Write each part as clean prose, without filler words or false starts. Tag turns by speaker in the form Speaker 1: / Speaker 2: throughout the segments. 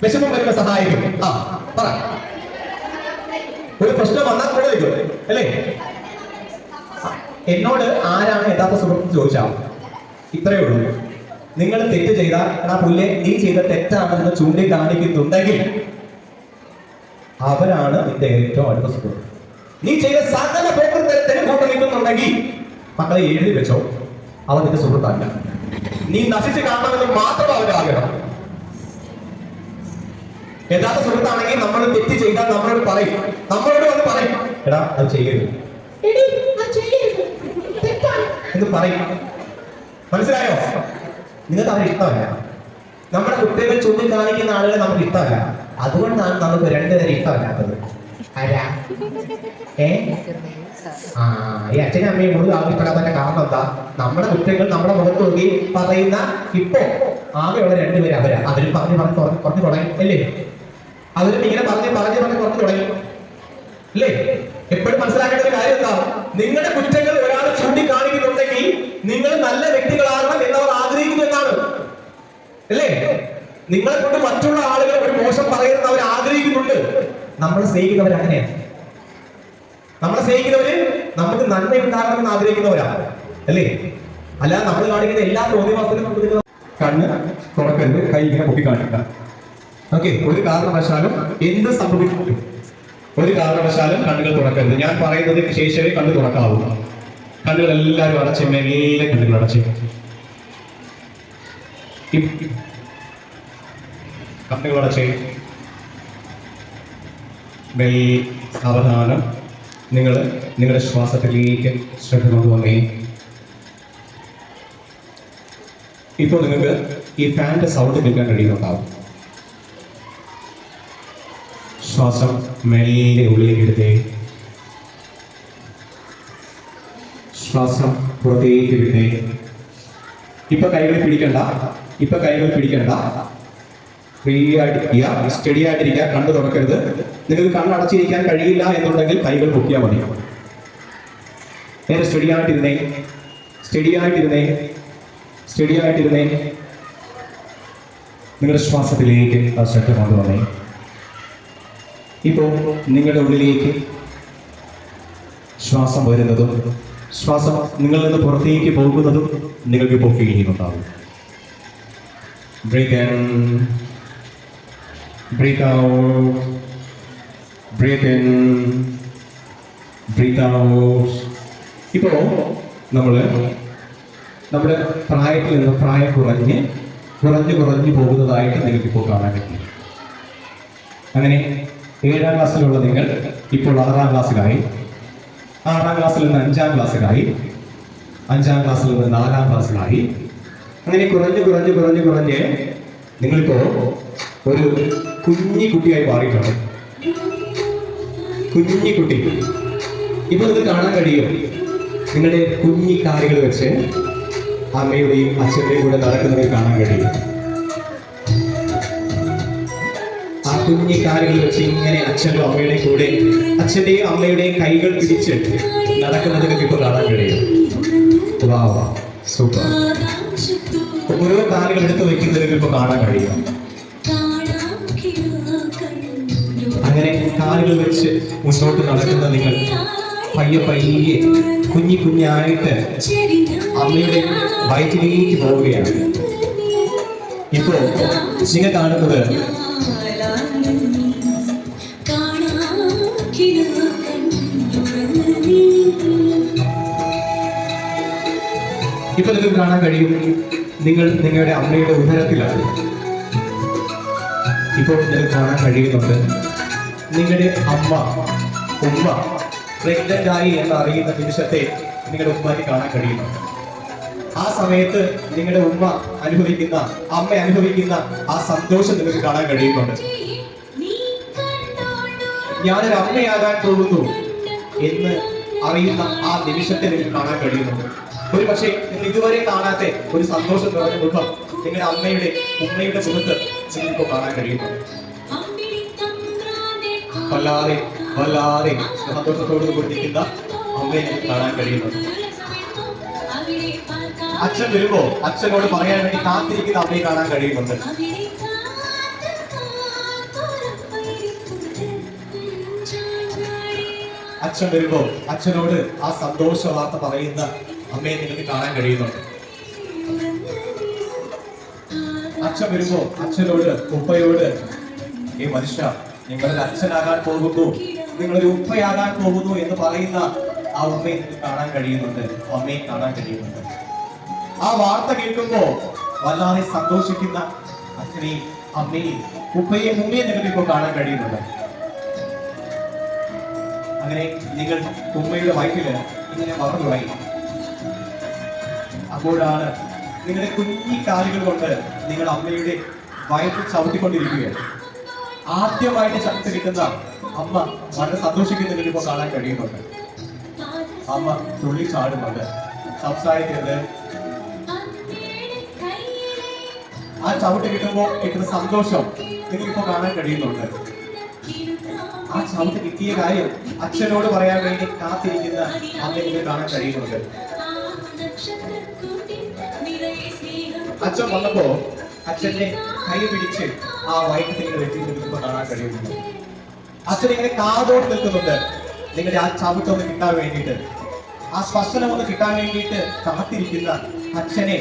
Speaker 1: വിഷമം വരുമ്പോ സഹായിക്കും. ആ പറ. ഒരു പ്രശ്നം വന്നാൽ കൂടെ വയ്ക്കും അല്ലേ? എന്നോട് ആരാണ് യഥാർത്ഥ സുഹൃത്ത് ചോദിച്ചാൽ ഇത്രയേ ഉള്ളൂ. നിങ്ങൾ തെറ്റ് ചെയ്താൽ ആ പുല്ലെ നീ ചെയ്ത തെറ്റാണെന്ന് ചൂണ്ടിക്കാണിക്കുന്നുണ്ടെങ്കിൽ അവരാണ് നിന്റെ ഏറ്റവും അടുത്ത സുഹൃത്ത്. നീ ചെയ്ത സകല പോക്കൃത്തരത്തിന് കൂട്ടു നിൽക്കുന്നുണ്ടെങ്കിൽ മക്കളെ എഴുതി വെച്ചോ, അവ നിന്റെ സുഹൃത്തല്ല. നീ നശിച്ച് കാണണമെന്ന് മാത്രം അവരുടെ ആഗ്രഹം. യഥാർത്ഥ സുഹൃത്താണെങ്കിൽ നമ്മൾ തെറ്റ് ചെയ്താൽ നമ്മളോട് പറയും, നമ്മളോട് വന്ന് പറയും, എടാ അത് ചെയ്യരുത് എന്ന് പറയും. മനസ്സിലായോ? നിങ്ങൾക്ക് അവരെ ഇഷ്ടമല്ല. നമ്മുടെ കുട്ടികൾ ചൂണ്ടിക്കാണിക്കുന്ന ആളുകളെ നമുക്ക് ഇഷ്ടമല്ല. അതുകൊണ്ടാണ് നമുക്ക് രണ്ടുപേരെ ഇഷ്ടമല്ലാത്തത്. ആരാ? ഈ അച്ഛനും അമ്മയും കൂടുതൽ ആവശ്യപ്പെടാത്തതിന്റെ കാരണം എന്താ? നമ്മുടെ കുട്ടികൾ നമ്മുടെ മുഖത്ത് നോക്കി പറയുന്ന ഇപ്പോ ആകെയുള്ള രണ്ടുപേരും അവരാ. അവരും പറഞ്ഞു തുടങ്ങി അല്ലേ? അവരും ഇങ്ങനെ പറഞ്ഞു തുടങ്ങി അല്ലേ? എപ്പോഴും മനസ്സിലാക്കേണ്ട ഒരു കാര്യം എന്താ? നിങ്ങളുടെ കുറ്റങ്ങൾ ഒരാൾ ചൂണ്ടിക്കാണിക്കുന്നുണ്ടെങ്കിൽ നിങ്ങൾ നല്ല വ്യക്തികളാകണം എന്നവർ ആഗ്രഹിക്കുന്നു എന്നാണ് അല്ലേ? നിങ്ങളെ കൊണ്ട് മറ്റുള്ള ആളുകൾ ഒരു മോശം പറയുന്നത് അവർ ആഗ്രഹിക്കുന്നുണ്ട്. നമ്മളെ സ്നേഹിക്കുന്നവർ അങ്ങനെയാണ്. നമ്മളെ സ്നേഹിക്കുന്നവര് നമുക്ക് നന്മ ഉണ്ടാകണമെന്ന് ആഗ്രഹിക്കുന്നവരാണ് അല്ലേ? അല്ലാതെ നമ്മൾ കാണിക്കുന്ന എല്ലാ തോന്നിവാസത്തിലും നമുക്ക് കണ്ണ് തുറക്കരുത്, കൈ ഇങ്ങനെ പൊക്കി കാണിക്കുക. ഓക്കെ, ഒരു കാരണവശാലും എന്ത് സംഭവിക്കും, ഒരു കാരണവശാലും കണ്ണുകൾ തുറക്കരുത്. ഞാൻ പറയുന്നതിന് ശേഷമേ കണ്ണു തുറക്കാവൂ. കണ്ണുകൾ എല്ലാവരും അടച്ച്, മെല്ലെ കണ്ണുകൾ അടച്ച്. കണ്ണുകൾ അടച്ച് മെല്ലെ സാവധാനം നിങ്ങളുടെ ശ്വാസത്തിലേക്ക് ശ്രദ്ധ കൊണ്ടുവന്നേ. ഇപ്പോൾ നിങ്ങൾക്ക് ഈ ഫാനിന്റെ സൗണ്ട് കേൾക്കാൻ കഴിയുന്നുണ്ടാവും. ശ്വാസം മെല്ലെ ഉള്ളിലേക്ക് എടുത്തേ. ശ്വാസം പുറത്തേക്ക് വിട്ടേ. ഇപ്പൊ കൈകൾ പിടിക്കണ്ട. ഫ്രീ ആയിട്ടിരിക്കുക, സ്റ്റഡി ആയിട്ടിരിക്കുക. കണ്ണ് തുറക്കരുത്. നിങ്ങൾക്ക് കണ്ണടച്ചിരിക്കാൻ കഴിയില്ല എന്നുണ്ടെങ്കിൽ കൈകൾ പൊക്കിയാൽ മതി. നേരെ സ്റ്റഡി ആയിട്ടിരുന്നേ. നിങ്ങളുടെ ശ്വാസത്തിലേക്ക് ആ ശ്രദ്ധ കൊണ്ടുവന്നേ. ഇപ്പോൾ നിങ്ങളുടെ ഉള്ളിലേക്ക് ശ്വാസം വരുന്നതും ശ്വാസം നിങ്ങളിൽ നിന്ന് പുറത്തേക്ക് പോകുന്നതും നിങ്ങൾക്ക് ഇപ്പോൾ ഫീൽ ചെയ്യുന്നുണ്ടാവും. Breathe in, breathe out, breathe in, breathe out. ഇപ്പോൾ നമ്മുടെ പ്രായത്തിൽ നിന്ന് പ്രായം കുറഞ്ഞ് പോകുന്നതായിട്ട് നിങ്ങൾക്കിപ്പോൾ കാണാൻ പറ്റും. അങ്ങനെ 7ാം ക്ലാസ്സിലുള്ള നിങ്ങൾ ഇപ്പോൾ 6ാം ക്ലാസ്സിലായി, 6ാം ക്ലാസ്സിൽ നിന്ന് 5ാം ക്ലാസ്സിലായി, 5ാം ക്ലാസ്സിൽ നിന്ന് 4ാം ക്ലാസ്സിലായി. അങ്ങനെ കുറഞ്ഞ് നിങ്ങളിപ്പോ ഒരു കുഞ്ഞിക്കുട്ടിയായി മാറിയിട്ടുണ്ട്. കുഞ്ഞിക്കുട്ടി ഇപ്പൊ നിങ്ങൾക്ക് കാണാൻ കഴിയും. നിങ്ങളുടെ കുഞ്ഞിക്കാലുകൾ വെച്ച് അമ്മയുടെയും അച്ഛൻ്റെയും കൂടെ നടക്കുന്നത് കാണാൻ കഴിയും. ആ കുഞ്ഞിക്കാലുകൾ വെച്ച് ഇങ്ങനെ അച്ഛൻ്റെ അമ്മയുടെയും കൈകൾ പിടിച്ച് നടക്കുന്നത് ഇപ്പൊ കാണാൻ കഴിയും. സൂപ്പർ. ഓരോ കാലുകൾ എടുത്ത് വെക്കുന്നത് ഇപ്പൊ കാണാൻ കഴിയും. അങ്ങനെ കാലുകൾ വെച്ച് മുന്നോട്ട് നടക്കുന്ന നിങ്ങൾ പയ്യെ കുഞ്ഞായിട്ട് അമ്മയുടെ വയറ്റിലേക്ക് പോവുകയാണ്. ഇപ്പോ നിങ്ങൾ കാണുന്നത് ഇപ്പൊ നിങ്ങൾക്ക് കാണാൻ കഴിയും, നിങ്ങൾ നിങ്ങളുടെ അമ്മയുടെ ഉദരത്തിലാണ്. ഇപ്പോൾ നിങ്ങൾക്ക് കാണാൻ കഴിയുന്നുണ്ട് നിങ്ങളുടെ ഉമ്മ പ്രഗ്നന്റ് ആയി എന്ന് അറിയുന്ന നിമിഷത്തെ നിങ്ങളുടെ ഉമ്മയ്ക്ക് കാണാൻ കഴിയുന്നുണ്ട്. ആ സമയത്ത് നിങ്ങളുടെ അമ്മ അനുഭവിക്കുന്ന ആ സന്തോഷം നിങ്ങൾക്ക് കാണാൻ കഴിയുന്നുണ്ട്. ഞാനൊരു അമ്മയാകാൻ പോകുന്നു എന്ന് അറിയുന്ന ആ നിമിഷത്തെ നിങ്ങൾക്ക് കാണാൻ കഴിയുന്നുണ്ട്. ഒരു പക്ഷേ നിങ്ങൾ ഇതുവരെ കാണാത്ത ഒരു സന്തോഷം നിറഞ്ഞ മുഖം നിങ്ങളുടെ ഉമ്മയുടെ മുഖത്ത് നിങ്ങൾക്കിപ്പോൾ കാണാൻ കഴിയുന്നുണ്ട്. വല്ലാതെ സന്തോഷത്തോട് കൂടിയിരിക്കുന്ന അമ്മയെ കാണാൻ കഴിയുന്നുണ്ട്. അച്ഛൻ വരുമ്പോ അച്ഛനോട് പറയാൻ വേണ്ടി കാത്തിരിക്കുന്ന അമ്മയെ കാണാൻ കഴിയുന്നുണ്ട്. അച്ഛൻ വരുമ്പോ അച്ഛനോട് ആ സന്തോഷ വാർത്ത പറയുന്ന അമ്മയെ നിങ്ങൾക്ക് കാണാൻ കഴിയുന്നുണ്ട്. അച്ഛൻ വരുമ്പോ അച്ഛനോട് ഉപ്പയോട് ഈ മനുഷ്യ നിങ്ങളൊരു അച്ഛനാകാൻ പോകുന്നു, നിങ്ങളൊരു ഉപ്പയാകാൻ പോകുന്നു എന്ന് പറയുന്ന ആ ഉമ്മയെ നിങ്ങൾക്ക് കാണാൻ കഴിയുന്നുണ്ട്, അമ്മയെ കാണാൻ കഴിയുന്നുണ്ട്. ആ വാർത്ത കേൾക്കുമ്പോ വല്ലാതെ സന്തോഷിക്കുന്ന അച്ഛനെയും അമ്മയും ഉപ്പയെയും ഉമ്മയും നിങ്ങൾക്ക് ഇപ്പോൾ കാണാൻ കഴിയുന്നുണ്ട്. അങ്ങനെ നിങ്ങൾ ഉമ്മയുടെ വയറ്റില് ഇങ്ങനെ വളർന്നു തുടങ്ങി. അപ്പോഴാണ് നിങ്ങളുടെ കുഞ്ഞി കാലുകൾ കൊണ്ട് നിങ്ങൾ അമ്മയുടെ വയറ്റിൽ ചവിട്ടിക്കൊണ്ടിരിക്കുകയാണ്. ആദ്യമായിട്ട് ശക്തി കിട്ടുന്ന അമ്മ വളരെ സന്തോഷിക്കുന്നത് ഇപ്പോൾ കാണാൻ കഴിയുന്നുണ്ട്. അമ്മ തുള്ളി ചാടുന്നുണ്ട്, സംസാരിക്കുന്നത്. ആ ചവിട്ട് കിട്ടുമ്പോൾ കിട്ടുന്ന സന്തോഷം നിങ്ങൾക്കിപ്പോ കാണാൻ കഴിയുന്നുണ്ട്. ആ ചവിട്ട് കിട്ടിയ കാര്യം അച്ഛനോട് പറയാൻ വേണ്ടി കാത്തിരിക്കുന്ന അമ്മയെ നിങ്ങൾക്ക് കാണാൻ കഴിയുന്നുണ്ട്. അച്ഛൻ വന്നപ്പോ അച്ഛന്റെ കൈ പിടിച്ച് ആ വയറ്റിൽ വെട്ടി നിൽക്കുമ്പോൾ കാണാൻ കഴിയുന്നുണ്ട്. അച്ഛൻ ഇങ്ങനെ കാതോട് നിൽക്കുന്നുണ്ട്, നിങ്ങളുടെ ആ ചവിട്ടൊന്ന് കിട്ടാൻ വേണ്ടിയിട്ട്, ആ സ്പർശനം ഒന്ന് കിട്ടാൻ വേണ്ടിയിട്ട് കാത്തിരിക്കുന്ന അച്ഛനെ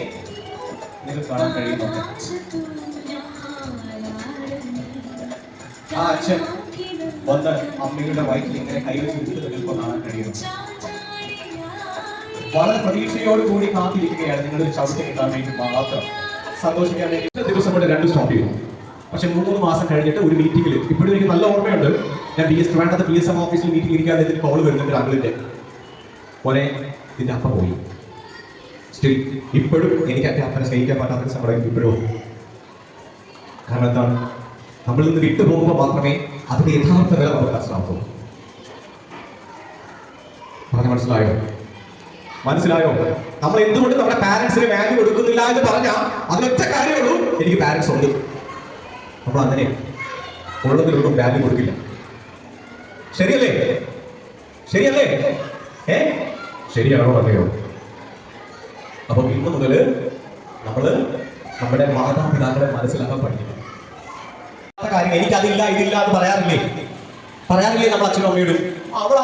Speaker 1: നിങ്ങൾക്ക് കാണാൻ കഴിയുന്നുണ്ട്. ആ അച്ഛൻ വന്ന് അമ്മയുടെ വയറ്റിൽ ഇങ്ങനെ കൈവച്ച് നിൽക്കുന്നത് കാണാൻ കഴിയുന്നു. വളരെ പ്രതീക്ഷയോടുകൂടി കാത്തിരിക്കുകയാണ് നിങ്ങളൊരു ചവിട്ട് കിട്ടാൻ വേണ്ടി മാത്രം, സന്തോഷിക്കാൻ വേണ്ടി. ദിവസം കൊണ്ട് 2 സ്റ്റോപ്പ് ചെയ്തു. പക്ഷെ 3 മാസം കഴിഞ്ഞിട്ട് ഒരു മീറ്റിംഗിൽ, ഇപ്പോഴും എനിക്ക് നല്ല ഓർമ്മയുണ്ട്, ഞാൻ വേണ്ടത് PSM ഓഫീസിൽ മീറ്റിംഗ് ഇരിക്കാതെ ഇതിന് കോൾ വരുന്നുണ്ട് അങ്കിളിന്റെ. മോനെ ഇതിന്റെ അപ്പ പോയി. സ്റ്റിൽ ഇപ്പോഴും എനിക്ക് എന്റെ അപ്പനെ സ്നേഹിക്കാൻ പറ്റാത്ത സങ്കടം ഇപ്പോഴും. കാരണം എന്താണ്, നമ്മളിൽ നിന്ന് വിട്ടു പോകുമ്പോൾ മാത്രമേ അതിന്റെ യഥാർത്ഥ വില നമുക്ക് മനസ്സിലാക്കൂ. പറഞ്ഞ മനസ്സിലായോ? നമ്മൾ എന്തുകൊണ്ട് നമ്മുടെ പാരന്റ്സിന് വാല്യൂ കൊടുക്കുന്നില്ല എന്ന് പറഞ്ഞാൽ അതിനൊറ്റ കാര്യമുള്ളൂ, എനിക്ക് പാരന്റ്സ് ഉണ്ട്. നമ്മൾ അങ്ങനെ ഉള്ളതിലൊന്നും വാല്യൂ കൊടുക്കില്ല. ശരിയല്ലേ? ശരിയാണോ അല്ലയോ? അപ്പൊ ഇന്ന് മുതൽ നമ്മള് നമ്മുടെ മാതാപിതാക്കളെ മനസ്സിലാക്കാൻ പഠിക്കണം. കാര്യം എനിക്കതില്ല ഇതില്ല എന്ന് പറയാറില്ലേ നമ്മൾ അച്ഛനും അമ്മയോട്. അവൾ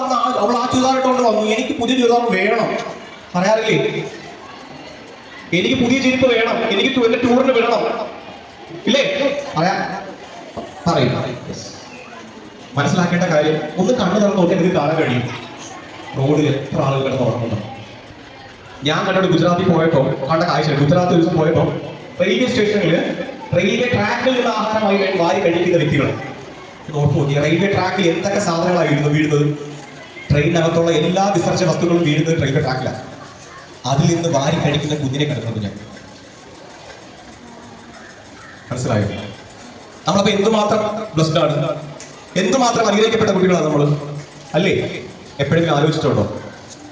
Speaker 1: ആ ചുരിദാറിട്ടോണ്ട് വന്നു, എനിക്ക് പുതിയ ചുരിദാർ വേണം പറയാറില്ലേ? എനിക്ക് പുതിയ ചെരുപ്പ് വേണം, എനിക്ക് എന്റെ ടൂറിന് വിടണം, ഇല്ലേ? പറയും. മനസ്സിലാക്കേണ്ട കാര്യം, ഒന്ന് കണ്ണു തുറന്ന് നോക്കി എനിക്ക് കാണാൻ കഴിയും റോഡിൽ എത്ര ആളുകൾ കിടന്ന് ഉറങ്ങുന്നു. ഞാൻ കണ്ടോട് ഗുജറാത്തിൽ പോയപ്പോ കണ്ട കാഴ്ച, ഗുജറാത്ത് ദിവസം പോയപ്പോ റെയിൽവേ സ്റ്റേഷനിൽ റെയിൽവേ ട്രാക്കിൽ നിന്ന് ആഹാരമായി വാരി കഴിക്കുന്ന വ്യക്തികൾ നോക്കി. റെയിൽവേ ട്രാക്കിൽ എന്തൊക്കെ സാധനങ്ങളായിരുന്നു വീഴുന്നത്? ട്രെയിനകത്തുള്ള എല്ലാ വിസർജ്ജ വസ്തുക്കളും വീഴുന്നത് റെയിൽവേ ട്രാക്കിലാണ്. അതിൽ നിന്ന് വാരി കഴിക്കുന്ന കുഞ്ഞിനെ കണ്ടിട്ടുണ്ട് ഞാൻ. മനസ്സിലായോ? നമ്മളപ്പോ എന്തുമാത്രം ബ്ലെസ്ഡ് ആണ്, എന്തുമാത്രം അനുഗ്രഹിക്കപ്പെട്ട കുട്ടികളാണ് നമ്മൾ, അല്ലേ? എപ്പോഴെങ്കിലും ആലോചിച്ചിട്ടുണ്ടോ?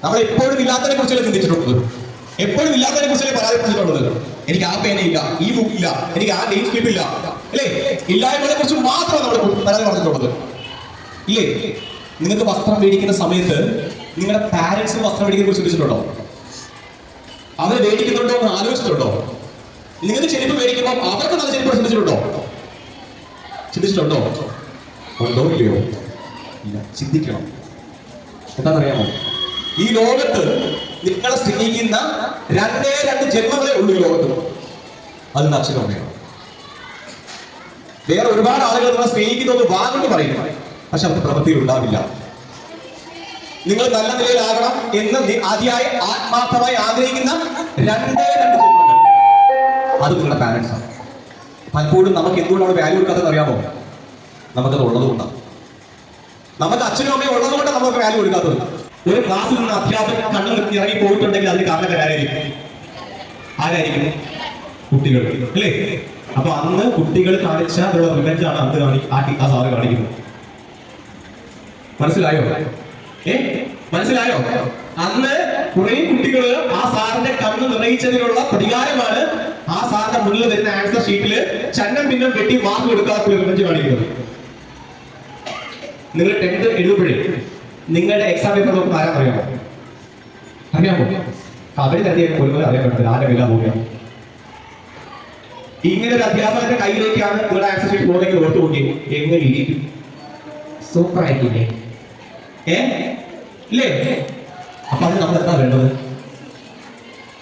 Speaker 1: നമ്മൾ എപ്പോഴും ഇല്ലാത്തതിനെ കുറിച്ചല്ലേ ചിന്തിച്ചിട്ടുള്ളത്? എപ്പോഴും ഇല്ലാത്തതിനെ കുറിച്ചല്ലേ പരാതിപ്പെട്ടിട്ടുള്ളത്? എനിക്ക് ആ പേനയില്ല, ഈ ബുക്കില്ല, എനിക്ക് ആ നെയിം സ്ലിപ്പ് ഇല്ല, അല്ലേ? ഇല്ലായ്മകളെ കുറിച്ച് മാത്രം നമ്മൾ പരാതി പറഞ്ഞിട്ടുള്ളത്, ഇല്ലേ? നിങ്ങൾക്ക് വസ്ത്രം മേടിക്കുന്ന സമയത്ത് നിങ്ങളുടെ പാരന്റ്സിന് വസ്ത്രം മേടിക്കുന്ന കുറിച്ച് ചിന്തിച്ചിട്ടുണ്ടോ? അവരെ മേടിക്കുന്നുണ്ടോ എന്ന് ആലോചിച്ചിട്ടുണ്ടോ? നിങ്ങൾക്ക് ചെരുപ്പ് മേടിക്കുമ്പോൾ അവർക്ക് നല്ല ചെരുപ്പ് ചിന്തിച്ചിട്ടുണ്ടോ? ഉണ്ടോ ഇല്ലയോ? ഇല്ല. ചിന്തിക്കണം. എന്താണെന്നറിയാമോ? ഈ ലോകത്ത് നിങ്ങളെ സ്നേഹിക്കുന്ന 2 ജന്മങ്ങളെ ഉള്ളൂ ഈ ലോകത്ത്. അത് അച്ഛനും അമ്മയാണ്. വേറെ ഒരുപാട് ആളുകൾ നിങ്ങളെ സ്നേഹിക്കുന്നത് വാങ്ങുന്നു പറയും, പക്ഷെ അവർക്ക് പ്രവൃത്തിയിൽ ഉണ്ടാവില്ല. നിങ്ങൾ നല്ല നിലയിലാകണം എന്ന് അതിയായി ആത്മാർത്ഥമായി ആഗ്രഹിക്കുന്ന 2 ജന്മങ്ങൾ, അത് നിങ്ങളുടെ പാരന്റ്സ് ആണ്. പലപ്പോഴും നമുക്ക് എന്തുകൊണ്ടാണ് വാല്യൂ കൊടുക്കാത്തതെന്ന് അറിയാമോ? നമുക്കത് ഉള്ളതുകൊണ്ടാണ്. നമുക്ക് അച്ഛനും അമ്മയും ഉള്ളതുകൊണ്ടാണ് നമുക്ക് വാല്യൂ കൊടുക്കാത്തത്. ഒരു ക്ലാസ്സിൽ നിന്ന് അധ്യാപകൻ കണ്ണു നിർത്തി ഇറങ്ങി പോയിട്ടുണ്ടെങ്കിൽ അതിന് കാരണക്കാരായിരിക്കും. കുട്ടികൾ, അല്ലേ? അപ്പൊ അന്ന് കുട്ടികൾ കാണിച്ച റിവെഞ്ചാണ് അന്ന് ആ സാറ് കാണിക്കുന്നത്. മനസ്സിലായോ? അന്ന് കുറെ കുട്ടികൾ ആ സാറിന്റെ കണ്ണ് നിറയിച്ചതിനുള്ള പ്രതികാരമാണ് ആ സാറിന്റെ മുന്നിൽ വരുന്ന ആൻസർ ഷീറ്റില് ചന്നം പിന്നം വെട്ടി മാർക്ക് കൊടുക്കാത്ത റിവെഞ്ച് കാണിക്കുന്നത്. നിങ്ങൾ 10th എഴുതുമ്പോഴേ നിങ്ങളുടെ എക്സാം പേപ്പർ നോക്കുന്ന ആരാ അറിയാമോ? അവര് തന്നെ പോലും അറിയാൻ പറ്റില്ല ആരുടെ വില പോവുകയാണ്. ഇങ്ങനെ ഒരു അധ്യാപകന്റെ കയ്യിലേക്കാണ് നിങ്ങളുടെ ആൻസർ ഷീറ്റ് പോകുന്നെങ്കിൽ ഓർത്ത് നോക്കി എങ്ങനെ ഇരിക്കും? സൂപ്പർ ആയിട്ടില്ലേ? ഇല്ലേ? അപ്പൊ അത് നമ്മൾ എന്താ വേണ്ടത്?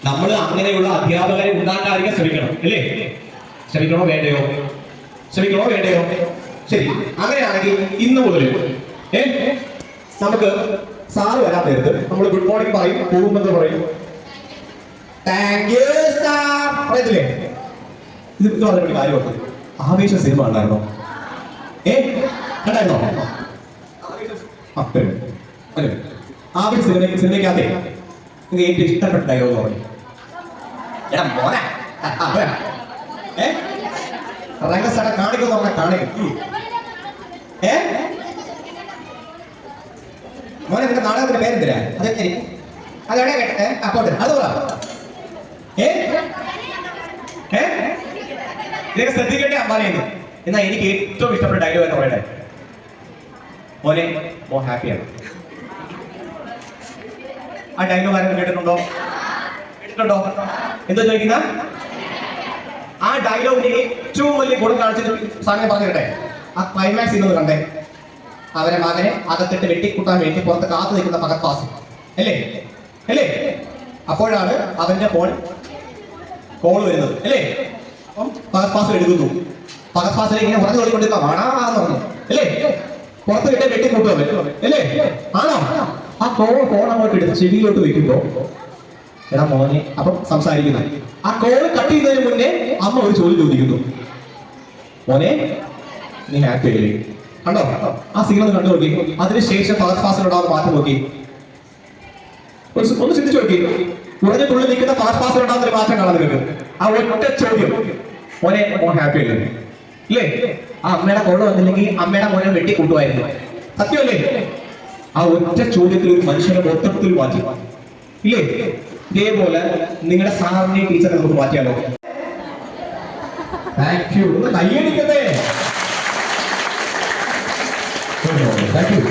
Speaker 1: നമ്മൾ അങ്ങനെയുള്ള അധ്യാപകരെ ഉണ്ടാക്കാതിരിക്കാൻ ശ്രമിക്കണം, അല്ലേ? ശ്രമിക്കണോ വേണ്ടയോ? ശ്രമിക്കണോ വേണ്ടയോ? ശരി, അങ്ങനെയാണെങ്കിൽ ഇന്ന് മുതൽ നമുക്ക് സാറ് വരാൻ നേരത്ത് നമ്മൾ ഗുഡ് മോർണിംഗ് പറയും, പോകുമെന്ന് പറയും, താങ്ക് യു സാർ പറയത്തില്ലേ? ഇത് പറഞ്ഞൊരു കാര്യമുണ്ട്. ആവേശ സിനിമ ഉണ്ടായിരുന്നോ? കണ്ടായിരുന്നോ? ആവേശ സിനിമയ്ക്കകത്തെ നിങ്ങൾക്ക് ഏറ്റവും ഇഷ്ടപ്പെട്ട ഡയലോഗ് പറഞ്ഞു. എടാ മോനെ രംഗസ്ഥട കാണിക്കുന്നു പറഞ്ഞാൽ കാണിക്കും. മോനെ നിന്റെ നാടകത്തിന്റെ പേരെന്തിനാ? അതെവിടെ കേട്ടെ അപ്പോട്ട് അത് പറ. ഇതൊക്കെ ശ്രദ്ധിക്കട്ടെ അമ്മാനെന്ന്. എന്നാ എനിക്ക് ഏറ്റവും ഇഷ്ടപ്പെട്ട ഡയലോഗ് എന്ന് പറയട്ടെ, മോനെ മോ ഹാപ്പിയാണ്. ആ ഡയലോഗ് ആരെങ്കിലും കേട്ടിട്ടുണ്ടോ? കേട്ടിട്ടുണ്ടോ? എന്താ ചോദിക്കുന്ന? ആ ഡയലോഗിന് ഏറ്റവും വലിയ ഗുണം കാണിച്ചിട്ട് സാധനം പറഞ്ഞു കേട്ടെ. ആ ക്ലൈമാക്സ് ഇന്നത് കണ്ടേ, അവരെ മകനെ അകത്തിട്ട് വെട്ടിക്കൂട്ടാൻ വേണ്ടി പുറത്ത് കാത്തു നിൽക്കുന്ന ഫഹദ് ഫാസിൽ അല്ലേ? അല്ലേ? അപ്പോഴാണ് അവന്റെ ഫോൺ കോൾ വരുന്നത്, അല്ലേ? അപ്പം ഫഹദ് ഫാസിൽ എടുക്കുന്നു. ഫഹദ് ഫാസിൽ ഇങ്ങനെ ഉറഞ്ഞു കൊണ്ടിരിക്കുക വാടാന്ന് പറഞ്ഞു, അല്ലേ? പുറത്ത് കിട്ടേ വെട്ടിക്കൂട്ടുക അല്ലേ? ആണോ? ആ ഫോൺ അങ്ങോട്ട് എടുത്ത് ചെവിയിലോട്ട് വെക്കുമ്പോ എടാ മോനെ അപ്പം സംസാരിക്കുന്നത്. ആ കോള് കട്ട് ചെയ്യുന്നതിന് മുന്നേ അമ്മ ഒരു ചോദ്യം ചോദിക്കുന്നു, മോനെ നീ ഹാപ്പി ആയില്ലേ? കണ്ടോ? ആ സീൻ ഒന്ന് കണ്ടു നോക്കി. അതിനുശേഷം ഫഹദ് ഫാസിലുണ്ടാവുന്ന മാറ്റം നോക്കി, ഒന്ന് ചിന്തിച്ചു നോക്കി. ഉറഞ്ഞിട്ടുള്ളിൽ നിൽക്കുന്ന ഫഹദ് ഫാസിലുണ്ടാകുന്ന ഒരു മാറ്റം കാണാൻ നിങ്ങൾക്ക്. ആ ഒറ്റ ചോദ്യം, മോനെ മോൻ ഹാപ്പി അല്ലേ? ഇല്ലേ? ആ അമ്മയുടെ കോള് വന്നില്ലെങ്കിൽ അമ്മയുടെ മോനെ വെട്ടി കൂട്ടുമായിരുന്നു. സത്യമല്ലേ? ആ ഒറ്റ ചോദ്യത്തിൽ ഒരു മനുഷ്യനെ മൊത്തത്തിൽ മാറ്റി, ഇല്ലേ? ഇതേപോലെ നിങ്ങളുടെ സാറിനെ ടീച്ചറെ നമുക്ക് മാറ്റിയാലോ? Thank you. കയ്യടിക്കട്ടെ. Thank U.